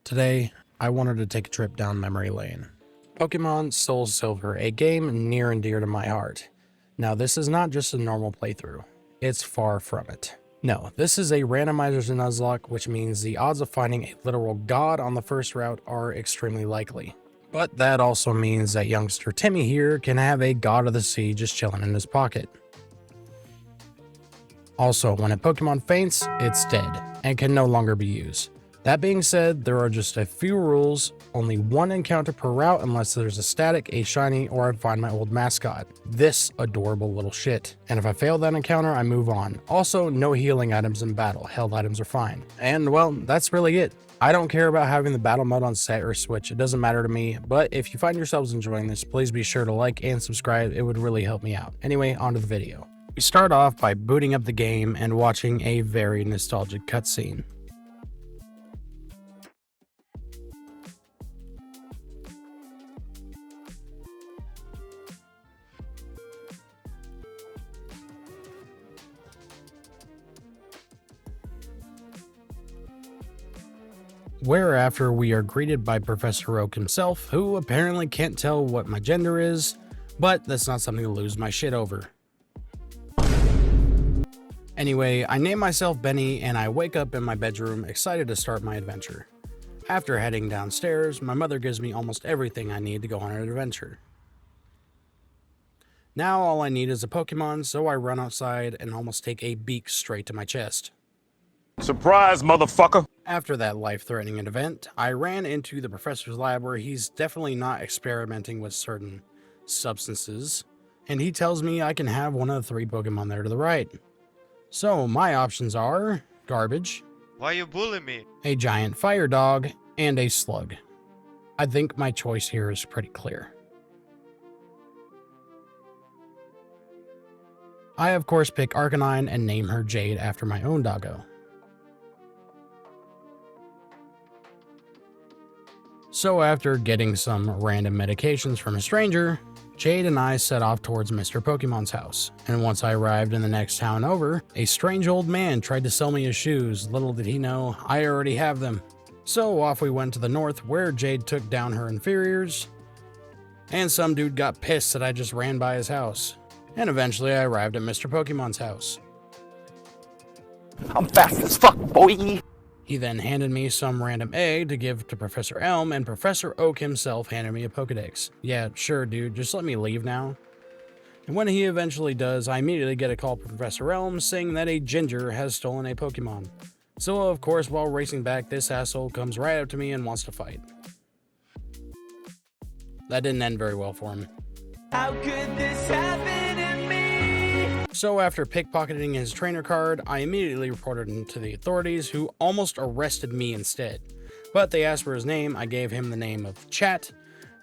Today, I wanted to take a trip down memory lane. Pokemon Soul Silver, a game near and dear to my heart. Now, this is not just a normal playthrough. It's far from it. No, this is a Randomizer's Nuzlocke, which means the odds of finding a literal god on the first route are extremely likely. But that also means that youngster Timmy here can have a god of the sea just chilling in his pocket. Also, when a Pokemon faints, it's dead and can no longer be used. That being said, there are just a few rules, only one encounter per route unless there's a static, a shiny, or I find my old mascot, this adorable little shit. And if I fail that encounter, I move on. Also, no healing items in battle, held items are fine. And well, that's really it. I don't care about having the battle mode on set or switch, it doesn't matter to me, but if you find yourselves enjoying this, please be sure to like and subscribe, it would really help me out. Anyway, on to the video. We start off by booting up the game and watching a very nostalgic cutscene. Whereafter we are greeted by Professor Oak himself, who apparently can't tell what my gender is, but that's not something to lose my shit over. Anyway, I name myself Benny and I wake up in my bedroom excited to start my adventure. After heading downstairs, my mother gives me almost everything I need to go on an adventure. Now all I need is a Pokemon, so I run outside and almost take a beak straight to my chest. Surprise, motherfucker! After that life-threatening event, I ran into the professor's lab where he's definitely not experimenting with certain substances, and he tells me I can have one of the 3 Pokemon there to the right. So my options are Garbage, Why you bully me? a giant fire dog, and a slug. I think my choice here is pretty clear. I of course pick Arcanine and name her Jade after my own doggo. So after getting some random medications from a stranger, Jade and I set off towards Mr. Pokemon's house, and once I arrived in the next town over, a strange old man tried to sell me his shoes. Little did he know, I already have them. So off we went to the north where Jade took down her inferiors, and some dude got pissed that I just ran by his house. And eventually I arrived at Mr. Pokemon's house. I'm fast as fuck, boy! He then handed me some random egg to give to Professor Elm, and Professor Oak himself handed me a Pokedex. Yeah, sure dude, just let me leave now. And when he eventually does, I immediately get a call from Professor Elm saying that a ginger has stolen a Pokemon. So of course, while racing back, this asshole comes right up to me and wants to fight. That didn't end very well for him. How could this happen to me? So after pickpocketing his trainer card, I immediately reported him to the authorities, who almost arrested me instead. But they asked for his name, I gave him the name of Chat,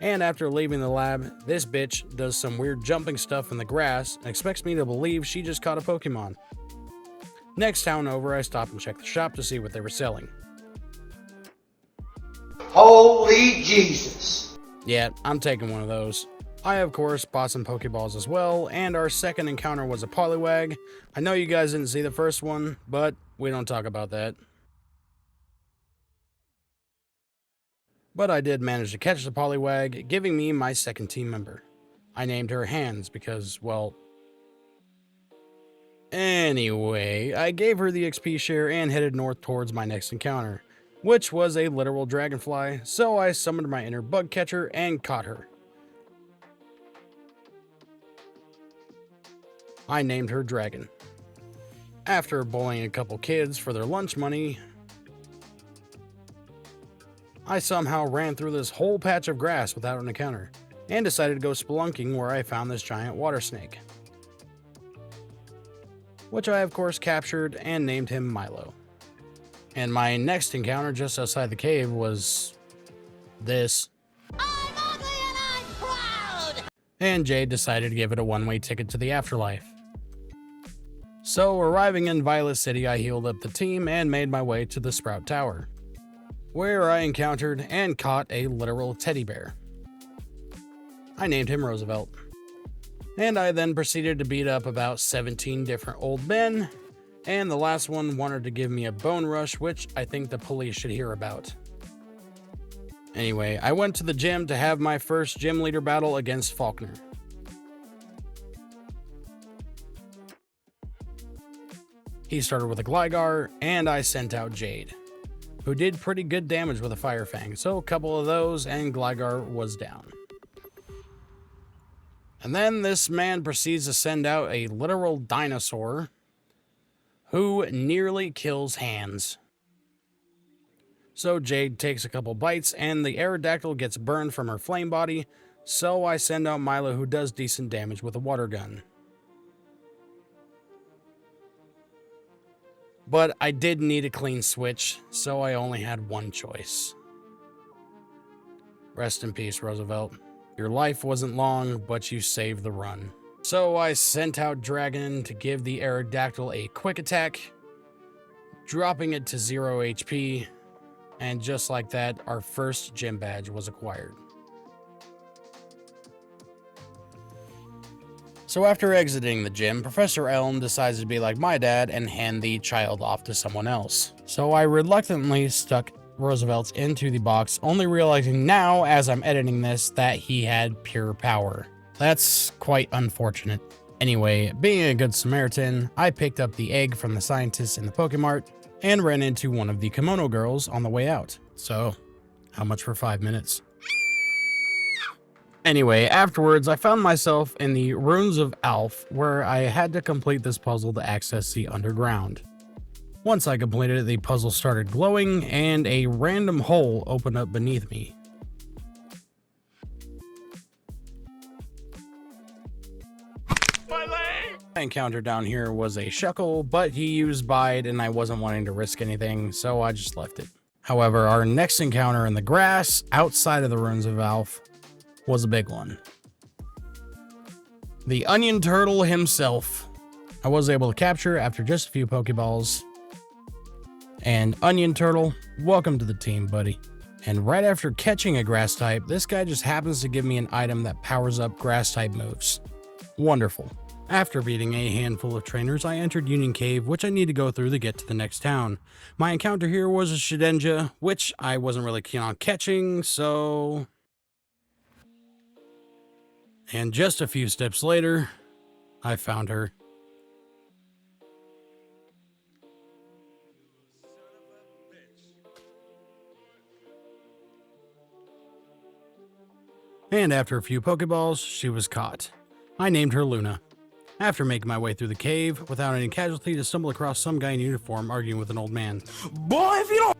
and after leaving the lab, this bitch does some weird jumping stuff in the grass and expects me to believe she just caught a Pokemon. Next town over, I stopped and checked the shop to see what they were selling. Holy Jesus! Yeah, I'm taking one of those. I, of course, bought some Pokeballs as well, and our second encounter was a Poliwag. I know you guys didn't see the first one, but we don't talk about that. But I did manage to catch the Poliwag, giving me my second team member. I named her Hands because, well... Anyway, I gave her the XP share and headed north towards my next encounter, which was a literal dragonfly, so I summoned my inner bug catcher and caught her. I named her Dragon. After bullying a couple kids for their lunch money, I somehow ran through this whole patch of grass without an encounter, and decided to go spelunking where I found this giant water snake, which I of course captured and named him Milo. And my next encounter just outside the cave was this. I'm ugly and I'm proud! And Jade decided to give it a one-way ticket to the afterlife. So arriving in Violet City, I healed up the team and made my way to the Sprout Tower, where I encountered and caught a literal teddy bear. I named him Roosevelt. And I then proceeded to beat up about 17 different old men, and the last one wanted to give me a bone rush, which I think the police should hear about. Anyway, I went to the gym to have my first gym leader battle against Faulkner. He started with a Gligar, and I sent out Jade, who did pretty good damage with a Fire Fang, so a couple of those and Gligar was down. And then this man proceeds to send out a literal dinosaur who nearly kills Hands. So Jade takes a couple bites and the Aerodactyl gets burned from her flame body, so I send out Milo, who does decent damage with a water gun. But I did need a clean switch, so I only had one choice. Rest in peace, Roosevelt. Your life wasn't long, but you saved the run. So I sent out Dragon to give the Aerodactyl a quick attack, dropping it to 0 HP, and just like that, our first gym badge was acquired. So after exiting the gym, Professor Elm decides to be like my dad and hand the child off to someone else. So I reluctantly stuck Roosevelt's into the box, only realizing now as I'm editing this that he had pure power. That's quite unfortunate. Anyway, being a good Samaritan, I picked up the egg from the scientists in the Pokemart and ran into one of the kimono girls on the way out. So, how much for 5 minutes? Anyway, afterwards, I found myself in the Ruins of Alph, where I had to complete this puzzle to access the underground. Once I completed it, the puzzle started glowing, and a random hole opened up beneath me. My encounter down here was a Shuckle, but he used Bide, and I wasn't wanting to risk anything, so I just left it. However, our next encounter in the grass, outside of the Ruins of Alph, was a big one. The Onion Turtle himself, I was able to capture after just a few Pokeballs. And Onion Turtle, welcome to the team, buddy. And right after catching a grass type, this guy just happens to give me an item that powers up grass type moves. Wonderful. After beating a handful of trainers, I entered Union Cave, which I need to go through to get to the next town. My encounter here was a Shedinja, which I wasn't really keen on catching, so... And just a few steps later, I found her. And after a few Pokeballs, she was caught. I named her Luna. After making my way through the cave, without any casualties, I stumbled across some guy in uniform arguing with an old man. Boy, if you don't...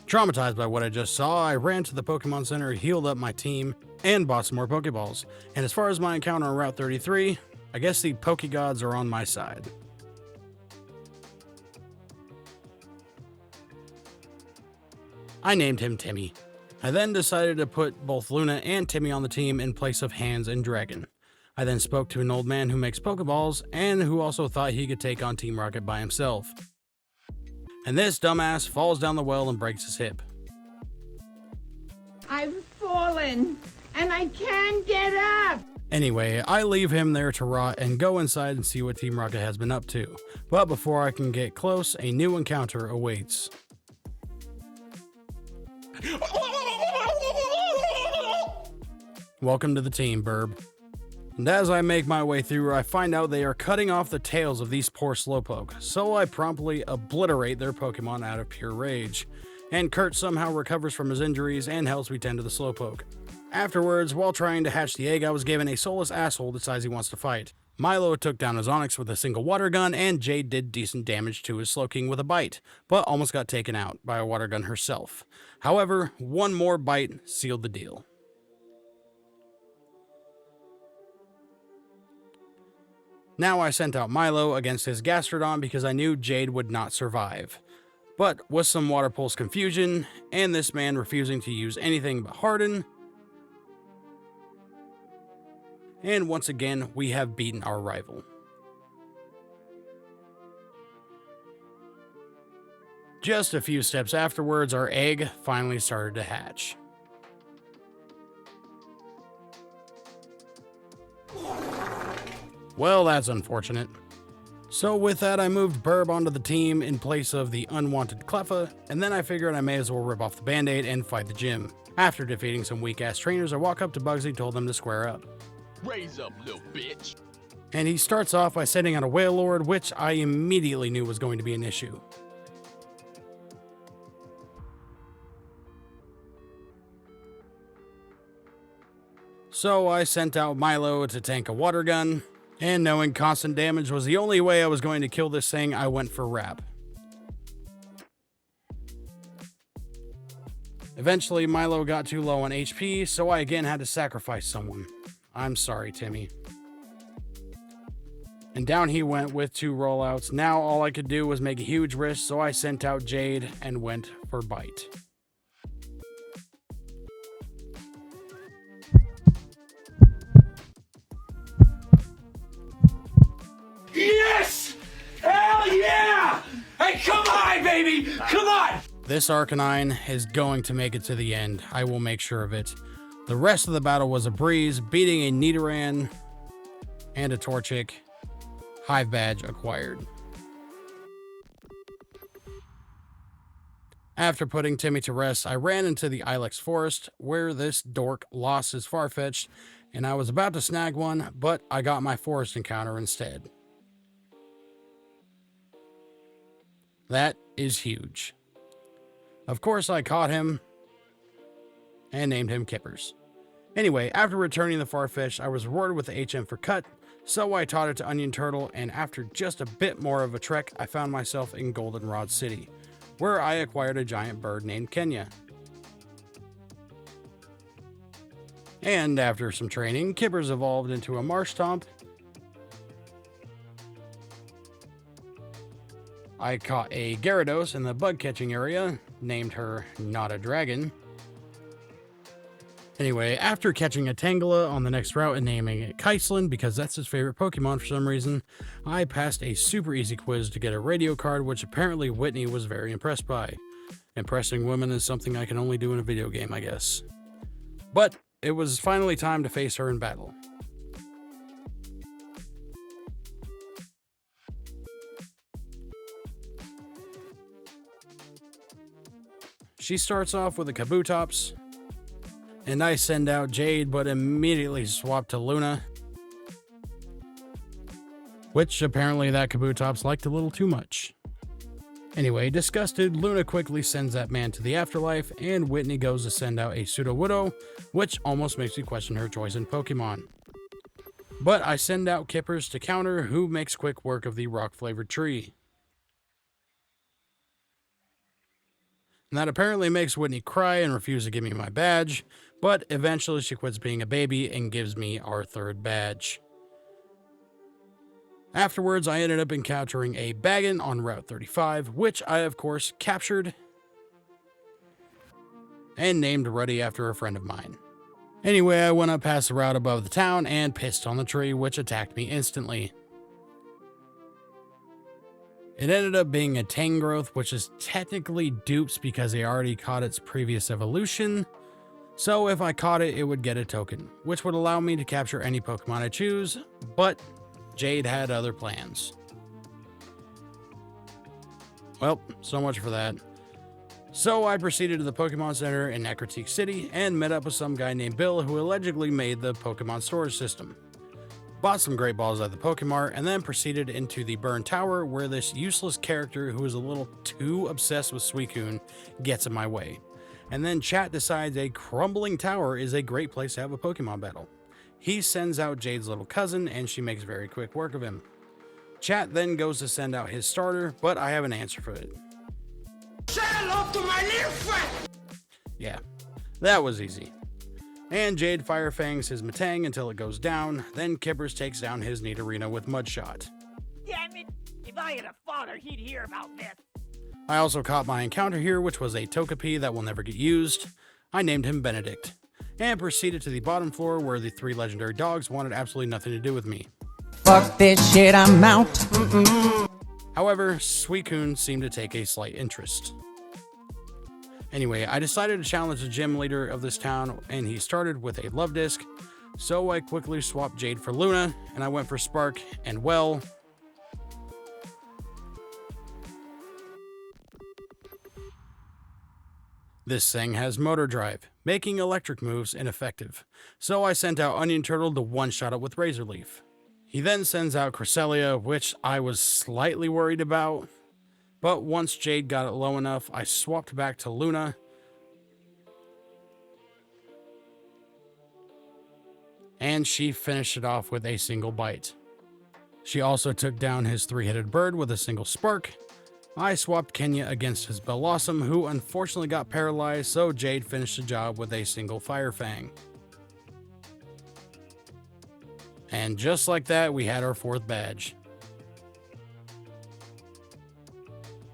Traumatized by what I just saw, I ran to the Pokemon Center, healed up my team, and bought some more Pokeballs. And as far as my encounter on Route 33, I guess the Pokegods are on my side. I named him Timmy. I then decided to put both Luna and Timmy on the team in place of Hands and Dragon. I then spoke to an old man who makes Pokeballs and who also thought he could take on Team Rocket by himself. And this dumbass falls down the well and breaks his hip. I've fallen and I can't get up. Anyway, I leave him there to rot and go inside and see what Team Rocket has been up to. But before I can get close, a new encounter awaits. Welcome to the team, Burb. And as I make my way through, I find out they are cutting off the tails of these poor Slowpoke, so I promptly obliterate their Pokemon out of pure rage. And Kurt somehow recovers from his injuries and helps me tend to the Slowpoke. Afterwards, while trying to hatch the egg, I was given a soulless asshole decides he wants to fight. Milo took down his Onix with a single water gun, and Jade did decent damage to his Slowking with a bite, but almost got taken out by a water gun herself. However, one more bite sealed the deal. Now I sent out Milo against his Gastrodon because I knew Jade would not survive. But with some Water Pulse confusion, and this man refusing to use anything but Harden, and once again, we have beaten our rival. Just a few steps afterwards, our egg finally started to hatch. Well, that's unfortunate. So with that, I moved Burb onto the team in place of the unwanted Cleffa, and then I figured I may as well rip off the band-aid and fight the gym. After defeating some weak-ass trainers, I walk up to Bugsy and told them to square up. Raise up, little bitch. And he starts off by sending out a Whale Lord, which I immediately knew was going to be an issue. So I sent out Milo to tank a water gun, and knowing constant damage was the only way I was going to kill this thing, I went for Rap. Eventually, Milo got too low on HP, so I again had to sacrifice someone. I'm sorry, Timmy. And down he went with 2 rollouts. Now all I could do was make a huge risk, so I sent out Jade and went for Bite. Yes! Hell yeah! Hey, come on, baby! Come on! This Arcanine is going to make it to the end. I will make sure of it. The rest of the battle was a breeze, beating a Nidoran and a Torchic. Hive badge acquired. After putting Timmy to rest, I ran into the Ilex Forest, where this dork lost his Farfetch'd, and I was about to snag one, but I got my forest encounter instead. That is huge. Of course, I caught him and named him Kippers. Anyway, after returning the Farfetch'd, I was rewarded with the HM for Cut, so I taught it to Onion Turtle, and after just a bit more of a trek, I found myself in Goldenrod City, where I acquired a giant bird named Kenya. And after some training, Kippers evolved into a Marshtomp. I caught a Gyarados in the bug catching area, named her Not a Dragon. Anyway, after catching a Tangela on the next route and naming it Kaislin because that's his favorite Pokemon for some reason, I passed a super easy quiz to get a radio card, which apparently Whitney was very impressed by. Impressing women is something I can only do in a video game, I guess. But it was finally time to face her in battle. She starts off with a Kabutops, and I send out Jade, but immediately swap to Luna, which apparently that Kabutops liked a little too much. Anyway, disgusted, Luna quickly sends that man to the afterlife, and Whitney goes to send out a Sudowoodo, which almost makes me question her choice in Pokemon. But I send out Kippers to counter, who makes quick work of the rock-flavored tree. And that apparently makes Whitney cry and refuse to give me my badge, but eventually she quits being a baby and gives me our 3rd badge. Afterwards, I ended up encountering a Bagon on Route 35, which I of course captured and named Ruddy after a friend of mine. Anyway, I went up past the route above the town and pissed on the tree, which attacked me instantly. It ended up being a Tangrowth, which is technically dupes because they already caught its previous evolution. So if I caught it, it would get a token, which would allow me to capture any Pokemon I choose, but Jade had other plans. Well, so much for that. So I proceeded to the Pokemon Center in Necrotique City and met up with some guy named Bill who allegedly made the Pokemon storage system. Bought some Great Balls at the Pokemart, and then proceeded into the Burn Tower, where this useless character who is a little too obsessed with Suicune gets in my way. And then chat decides a crumbling tower is a great place to have a Pokemon battle. He sends out Jade's little cousin, and she makes very quick work of him. Chat then goes to send out his starter, but I have an answer for it. Say hello to my little friend! Yeah, that was easy. And Jade Fire Fangs his Metang until it goes down, then Kippers takes down his Nidorino with Mudshot. Damn it! If I had a father, he'd hear about this. I also caught my encounter here, which was a Togepi that will never get used. I named him Benedict, and proceeded to the bottom floor where the 3 legendary dogs wanted absolutely nothing to do with me. Fuck this shit, I'm out. However, Suicune seemed to take a slight interest. Anyway, I decided to challenge the gym leader of this town, and he started with a Love Disc, so I quickly swapped Jade for Luna, and I went for Spark, and well, This thing has motor drive, making electric moves ineffective, so I sent out Onion Turtle to one-shot it with Razor Leaf. He then sends out Cresselia, which I was slightly worried about, but once Jade got it low enough, I swapped back to Luna, and she finished it off with a single bite. She also took down his three-headed bird with a single spark. I swapped Kenya against his Bellossom, who unfortunately got paralyzed, so Jade finished the job with a single Fire Fang. And just like that, we had our fourth badge.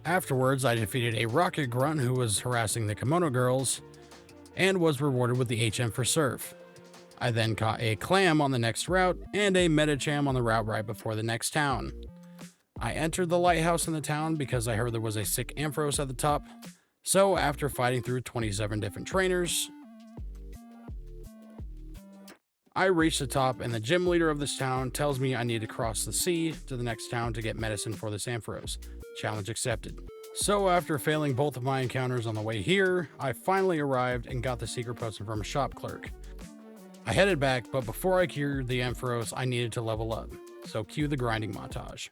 Afterwards, I defeated a Rocket Grunt who was harassing the Kimono Girls, and was rewarded with the HM for Surf. I then caught a Clam on the next route, and a Metacham on the route right before the next town. I entered the lighthouse in the town because I heard there was a sick Ampharos at the top, so after fighting through 27 different trainers, I reached the top, and the gym leader of this town tells me I need to cross the sea to the next town to get medicine for this Ampharos. Challenge accepted. So after failing both of my encounters on the way here, I finally arrived and got the secret potion from a shop clerk. I headed back, but before I cured the Ampharos, I needed to level up, so cue the grinding montage.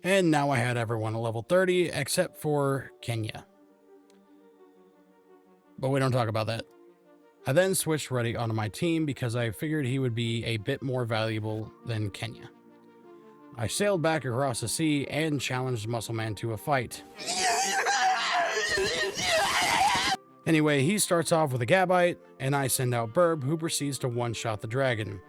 And now I had everyone at level 30 except for Kenya. But we don't talk about that. I then switched Reddy onto my team because I figured he would be a bit more valuable than Kenya. I sailed back across the sea and challenged Muscle Man to a fight. Anyway, he starts off with a Gabite, and I send out Burb, who proceeds to one-shot the dragon.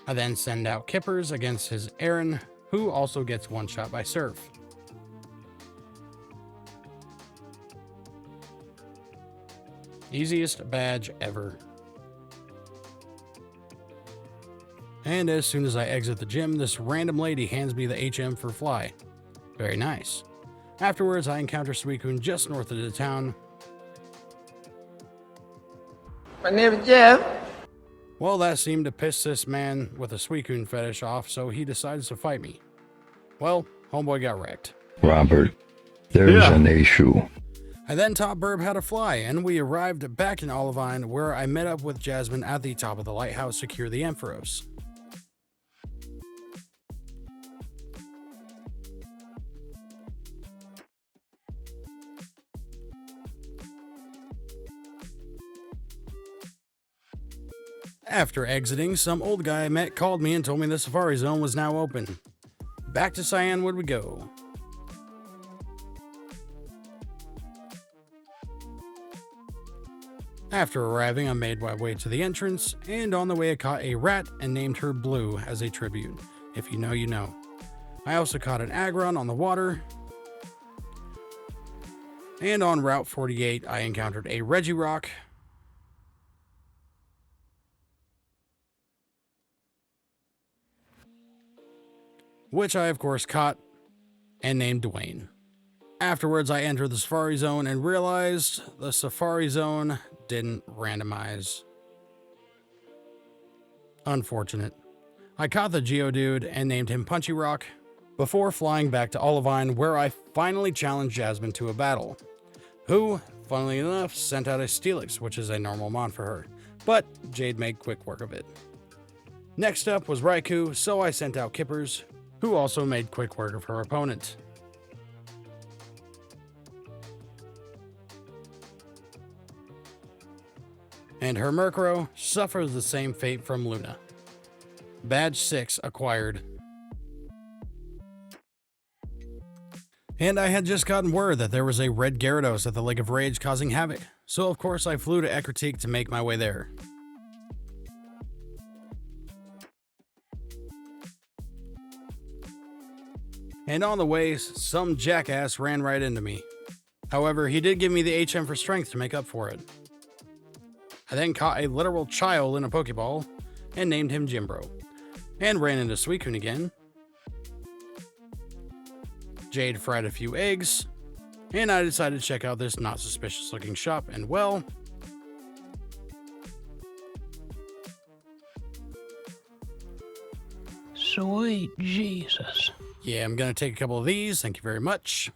I then send out Kippers against his Aaron, who also gets one-shot by Surf. Easiest badge ever. And as soon as I exit the gym, this random lady hands me the HM for Fly. Very nice. Afterwards, I encounter Suicune just north of the town. My name is Jeff. Well, that seemed to piss this man with a Suicune fetish off, so he decides to fight me. Well, homeboy got wrecked. Robert, there's an issue. I then taught Burb how to fly, and we arrived back in Olivine, where I met up with Jasmine at the top of the lighthouse to cure the Ampharos. After exiting, some old guy I met called me and told me the Safari Zone was now open. Back to Cyan would we go. After arriving, I made my way to the entrance, and on the way I caught a rat and named her Blue as a tribute. If you know, you know. I also caught an Aggron on the water. And on Route 48, I encountered a Regirock, which I of course caught and named Dwayne. Afterwards, I entered the Safari Zone and realized the Safari Zone didn't randomize. Unfortunate. I caught the Geodude and named him Punchy Rock before flying back to Olivine, where I finally challenged Jasmine to a battle, who, funnily enough, sent out a Steelix, which is a normal mon for her, but Jade made quick work of it. Next up was Raikou, so I sent out Kippers, who also made quick work of her opponent. And her Murkrow suffers the same fate from Luna. Badge 6 acquired. And I had just gotten word that there was a red Gyarados at the Lake of Rage causing havoc, so of course I flew to Ecruteak to make my way there. And on the way, some jackass ran right into me. However, he did give me the HM for strength to make up for it. I then caught a literal child in a Pokeball and named him Jimbro, and ran into Suicune again. Jade fried a few eggs, and I decided to check out this not suspicious looking shop, and well, sweet Jesus. Yeah, I'm gonna take a couple of these, thank you very much.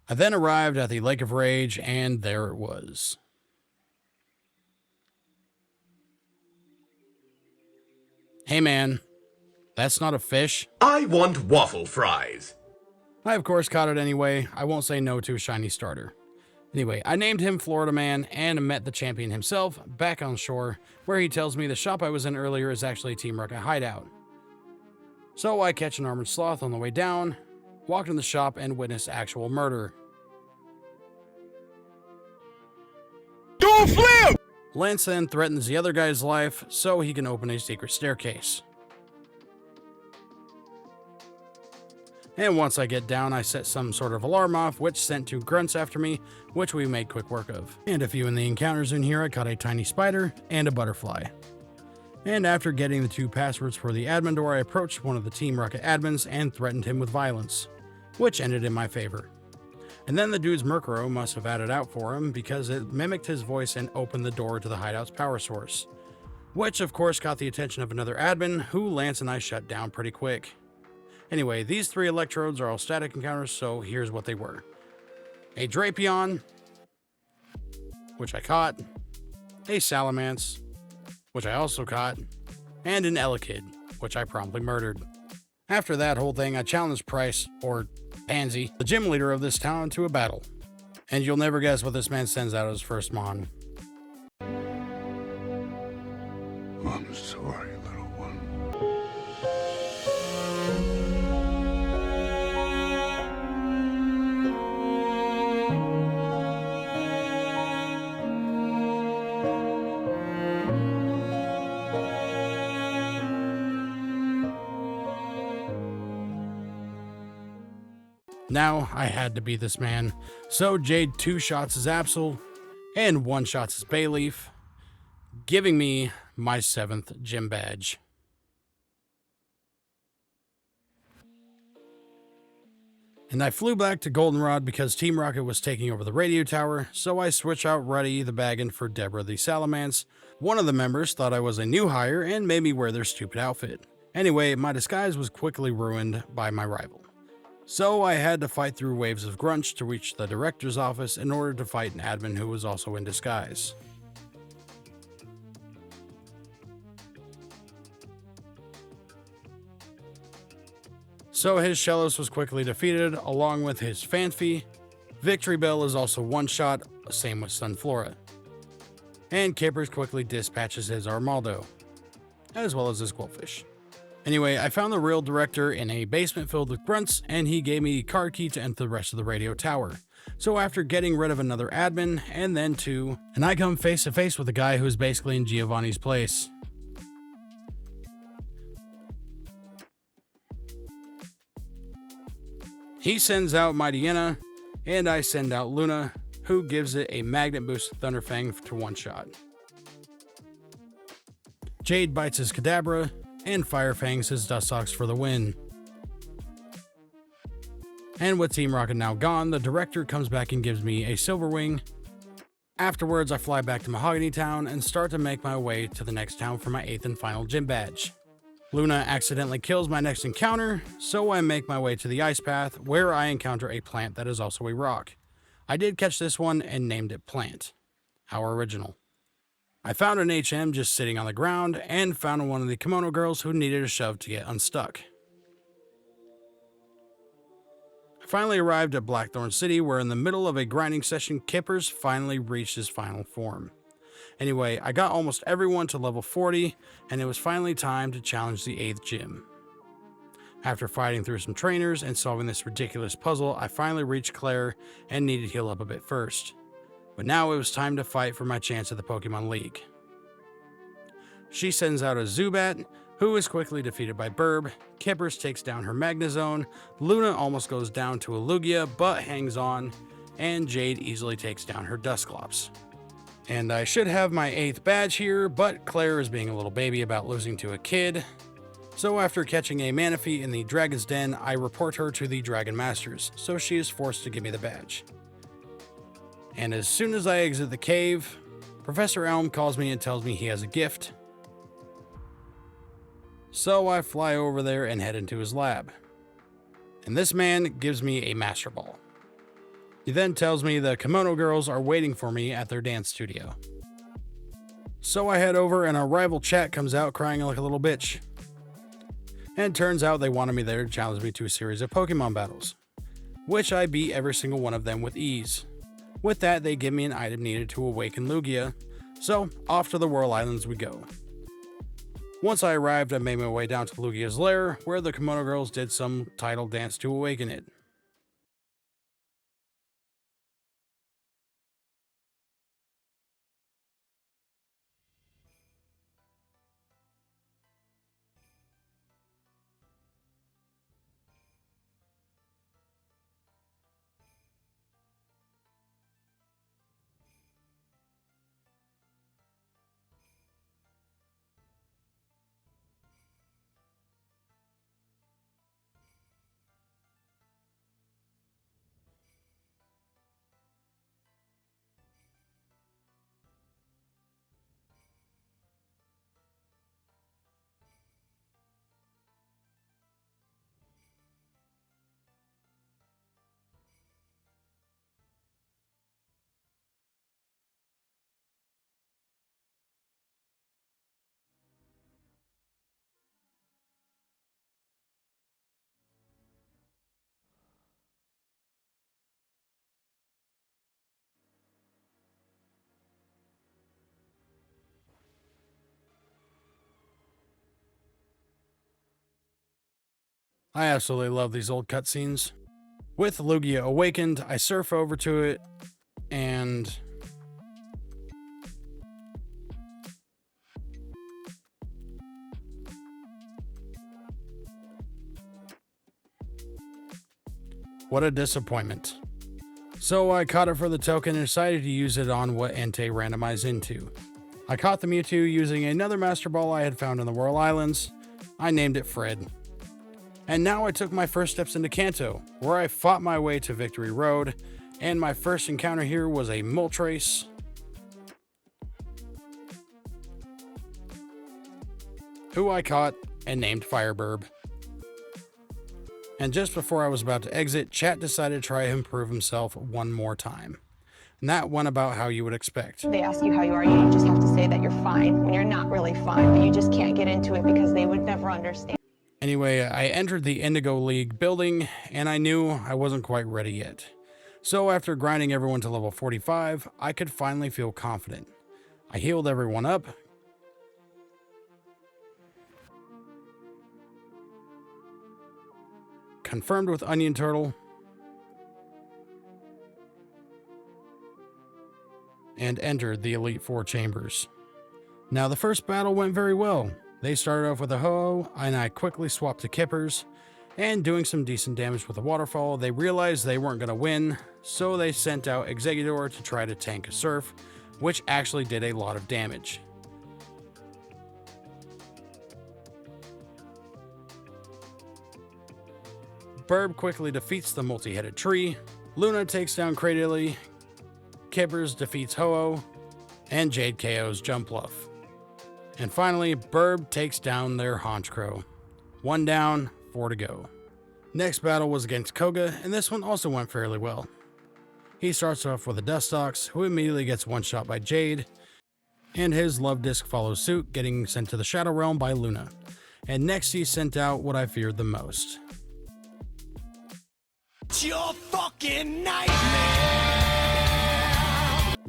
I then arrived at the Lake of Rage, and there it was. Hey man, that's not a fish. I want waffle fries. I of course caught it anyway. I won't say no to a shiny starter. Anyway, I named him Florida Man and met the champion himself back on shore, where he tells me the shop I was in earlier is actually a Team Rocket hideout. So I catch an armored sloth on the way down, walk in the shop, and witness actual murder. Don't flip! Lance then threatens the other guy's life so he can open a secret staircase. And once I get down, I set some sort of alarm off, which sent 2 grunts after me, which we made quick work of. And a few in the encounters in here, I caught a tiny spider and a butterfly. And after getting the 2 passwords for the admin door, I approached one of the Team Rocket admins and threatened him with violence, which ended in my favor. And then the dude's Murkrow must have added out for him because it mimicked his voice and opened the door to the hideout's power source, which of course got the attention of another admin who Lance and I shut down pretty quick. Anyway, these 3 electrodes are all static encounters, so here's what they were. A Drapion, which I caught, a Salamence, which I also caught, and an Elekid, which I promptly murdered. After that whole thing, I challenged Price, or Pansy, the gym leader of this town, to a battle. And you'll never guess what this man sends out as first mon. I'm sorry, little one. Now, I had to be this man, so Jade 2 shots his Absol, and 1 shots his Bayleaf, giving me my 7th gym badge. And I flew back to Goldenrod because Team Rocket was taking over the radio tower, so I switched out Ruddy the Baggin for Deborah the Salamance. One of the members thought I was a new hire and made me wear their stupid outfit. Anyway, my disguise was quickly ruined by my rival. So I had to fight through waves of grunts to reach the director's office in order to fight an admin who was also in disguise. So his Shellos was quickly defeated along with his Fanfi. Victory Bell is also one shot, same with Sunflora. And Kippers quickly dispatches his Armaldo, as well as his Quillfish. Anyway, I found the real director in a basement filled with grunts, and he gave me a card key to enter the rest of the radio tower. So after getting rid of another admin, and then 2, and I come face to face with a guy who's basically in Giovanni's place. He sends out Mightyena, and I send out Luna, who gives it a magnet boost to Thunderfang to 1 shot. Jade bites his Kadabra, and Firefangs his Dustox for the win. And with Team Rocket now gone, the director comes back and gives me a Silverwing. Afterwards, I fly back to Mahogany Town and start to make my way to the next town for my 8th and final gym badge. Luna accidentally kills my next encounter, so I make my way to the Ice Path, where I encounter a plant that is also a rock. I did catch this one and named it Plant, our original. I found an HM just sitting on the ground and found one of the kimono girls who needed a shove to get unstuck. I finally arrived at Blackthorn City, where in the middle of a grinding session, Kippers finally reached his final form. Anyway, I got almost everyone to level 40, and it was finally time to challenge the 8th gym. After fighting through some trainers and solving this ridiculous puzzle, I finally reached Claire and needed to heal up a bit first. But now it was time to fight for my chance at the Pokemon League. She sends out a Zubat, who is quickly defeated by Burb. Kippers takes down her Magnezone, Luna almost goes down to a Lugia but hangs on, and Jade easily takes down her Dusclops. And I should have my 8th badge here, but Claire is being a little baby about losing to a kid. So after catching a Manaphy in the Dragon's Den, I report her to the Dragon Masters, so she is forced to give me the badge. And as soon as I exit the cave, Professor Elm calls me and tells me he has a gift. So I fly over there and head into his lab. And this man gives me a Master Ball. He then tells me the kimono girls are waiting for me at their dance studio. So I head over and our rival chat comes out crying like a little bitch. And it turns out they wanted me there to challenge me to a series of Pokemon battles, which I beat every single one of them with ease. With that, they give me an item needed to awaken Lugia, so off to the Whirl Islands we go. Once I arrived, I made my way down to Lugia's lair, where the kimono girls did some tidal dance to awaken it. I absolutely love these old cutscenes. With Lugia awakened, I surf over to it, and what a disappointment. So I caught it for the token and decided to use it on what Entei randomized into. I caught the Mewtwo using another Master Ball I had found in the Whirl Islands. I named it Fred. And now I took my first steps into Kanto, where I fought my way to Victory Road, and my first encounter here was a Moltres, who I caught and named Fireburb. And just before I was about to exit, chat decided to try and prove himself one more time. And that went about how you would expect. They ask you how you are, you just have to say that you're fine when you're not really fine, but you just can't get into it because they would never understand. Anyway, I entered the Indigo League building, and I knew I wasn't quite ready yet. So after grinding everyone to level 45, I could finally feel confident. I healed everyone up, confirmed with Onion Turtle, and entered the Elite Four chambers. Now the first battle went very well. They started off with a Ho-Oh, and I quickly swapped to Kippers, and doing some decent damage with a Waterfall. They realized they weren't going to win, so they sent out Exeggutor to try to tank a Surf, which actually did a lot of damage. Burb quickly defeats the multi-headed tree, Luna takes down Cradily, Kippers defeats Ho-Oh, and Jade KOs Jumpluff. And finally, Burb takes down their Honchkrow. 1 down, 4 to go. Next battle was against Koga, and this one also went fairly well. He starts off with a Dustox, who immediately gets one-shot by Jade, and his Love Disc follows suit, getting sent to the Shadow Realm by Luna. And next he sent out what I feared the most. It's your fucking nightmare!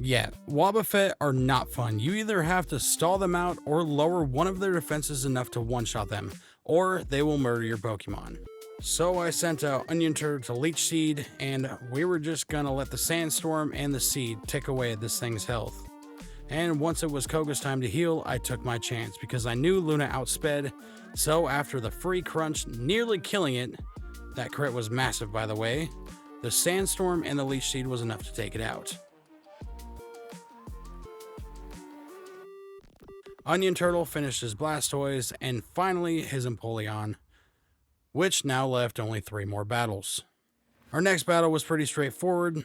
Yeah, Wobbuffet are not fun. You either have to stall them out or lower one of their defenses enough to one-shot them, or they will murder your Pokemon. So I sent out Onion Turtle to Leech Seed, and we were just gonna let the Sandstorm and the Seed tick away at this thing's health. And once it was Koga's time to heal, I took my chance because I knew Luna outsped, so after the free crunch nearly killing it, that crit was massive by the way, the Sandstorm and the Leech Seed was enough to take it out. Onion Turtle finished his Blastoise, and finally his Empoleon, which now left only 3 more battles. Our next battle was pretty straightforward.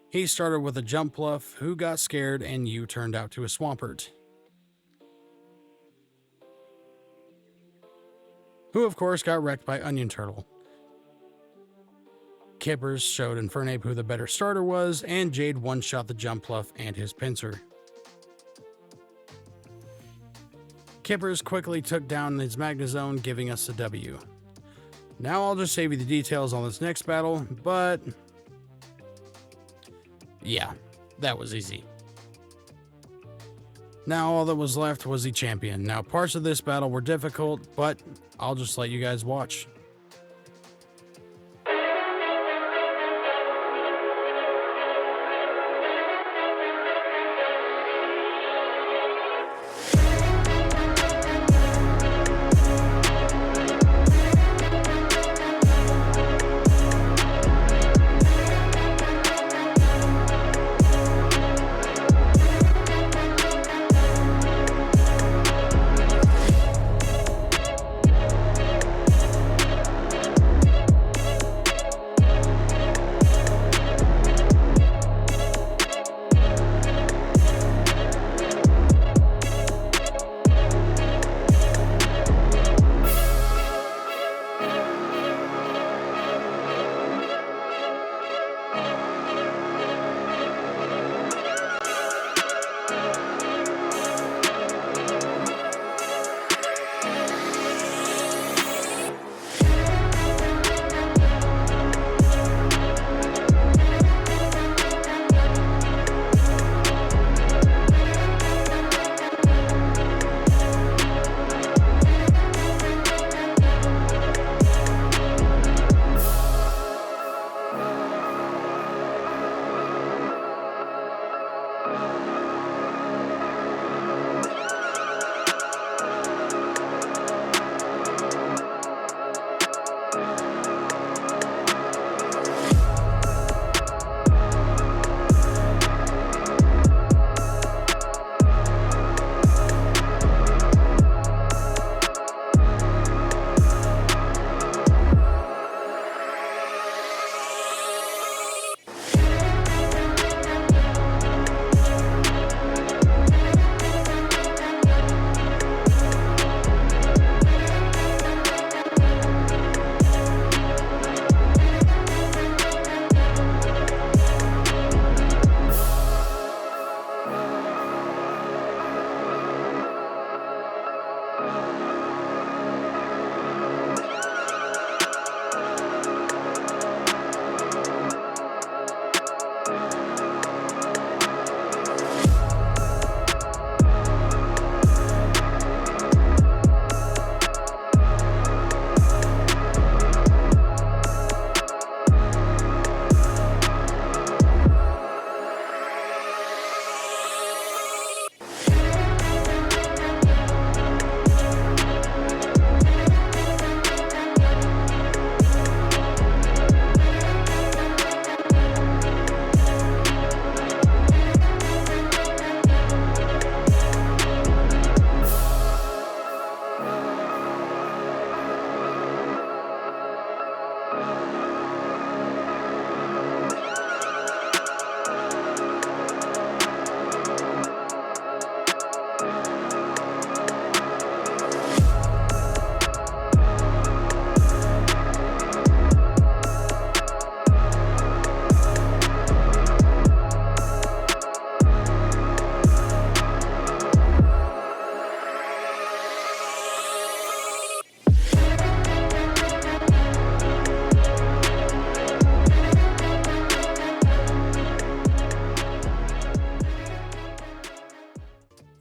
He started with a Jumpluff, who got scared and U-turned out to a Swampert, who of course got wrecked by Onion Turtle. Kippers showed Infernape who the better starter was, and Jade one-shot the Jumpluff and his Pinsir. Kippers quickly took down his Magnezone, giving us the W. Now I'll just save you the details on this next battle, but yeah, that was easy. Now all that was left was the champion. Now parts of this battle were difficult, but I'll just let you guys watch.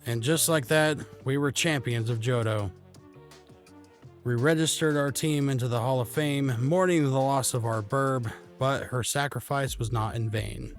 And just like that, we were champions of Johto. We registered our team into the Hall of Fame, mourning the loss of our burb, but her sacrifice was not in vain.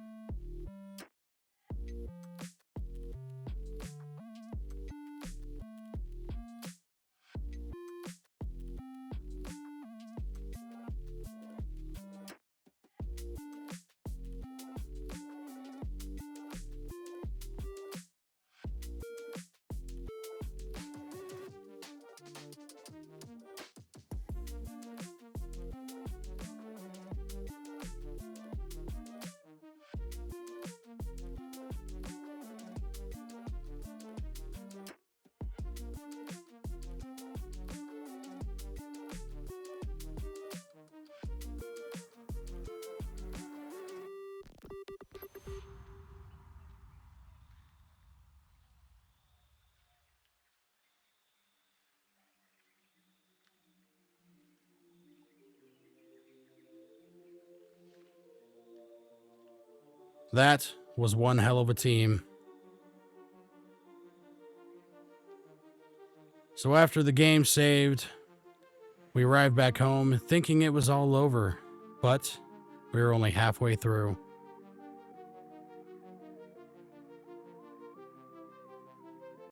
That was one hell of a team. So after the game saved, we arrived back home thinking it was all over, but we were only halfway through.